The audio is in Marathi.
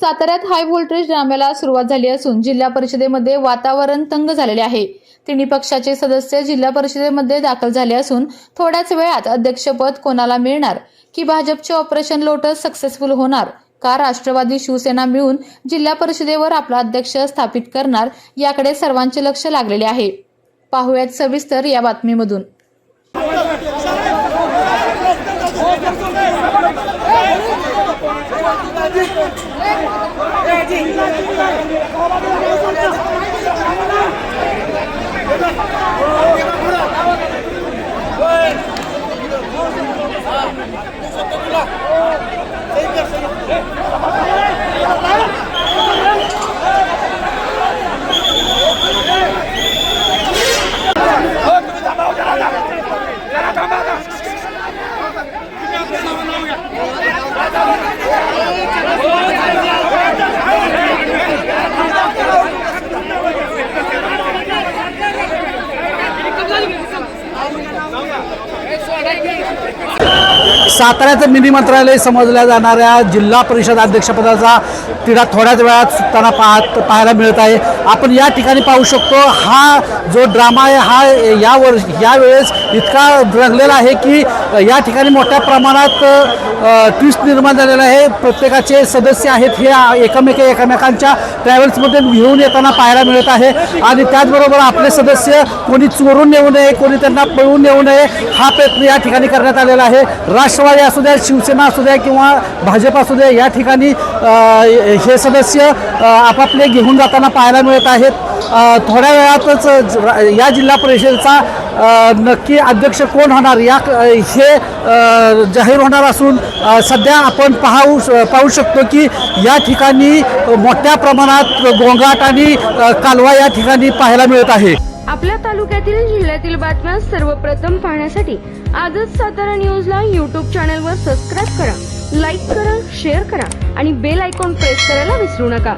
साताऱ्यात हाय व्होल्टेज ड्राम्याला सुरुवात झाली असून जिल्हा परिषदेमध्ये वातावरण तंग झालेले आहे। तिन्ही पक्षाचे सदस्य जिल्हा परिषदेमध्ये दाखल झाले असून थोड्याच वेळात अध्यक्षपद कोणाला मिळणार की भाजपचे ऑपरेशन लोटस सक्सेसफुल होणार का राष्ट्रवादी शिवसेना मिळून जिल्हा परिषदेवर आपला अध्यक्ष स्थापित करणार याकडे सर्वांचे लक्ष लागलेले आहे। पाहूयात सविस्तर या बातमीमधून। साताऱ्याचं मिनी मंत्रालय समजल्या जाणाऱ्या जिल्हा परिषद अध्यक्षपदाचा तिढा थोड्याच वेळात सुटताना पाहायला मिळत आहे। आपण या ठिकाणी पाहू शकतो, हा जो ड्रामा आहे हा यावेळेस इतका रंगलेला आहे की या ठिकाणी मोठ्या प्रमाणात ट्विस्ट निर्माण झालेला आहे। प्रत्येकाचे सदस्य आहेत हे एकमेकांच्या ट्रॅव्हल्समध्ये घेऊन येताना पाहायला मिळत आहे आणि त्याचबरोबर आपले सदस्य कोणी चोरून नेऊ नये, कोणी त्यांना पळवून नेऊ नये हा प्रयत्न या ठिकाणी करण्यात आलेला आहे। राष्ट्रवादी असू द्या, शिवसेना असू द्या किंवा भाजप असू द्या, या ठिकाणी हे सदस्य आपापले घेऊन जाताना पाहायला मिळत आहेत। थोड्या वेळातच या जिल्हा परिषदेचा नक्की अध्यक्ष कोण होणार हे जाहीर होणार असून सध्या आपण पाहू शकतो की या ठिकाणी मोठ्या प्रमाणात गोंगाट आणि कालवा या ठिकाणी पाहायला मिळत आहे। आपल्या तालुक्यातील जिल्ह्यातील बातम्या सर्वप्रथम पाहण्यासाठी आजच सातारा न्यूजला YouTube चॅनलवर सबस्क्राइब करा, लाईक करा, शेअर करा आणि बेल आयकॉन प्रेस करायला विसरू नका।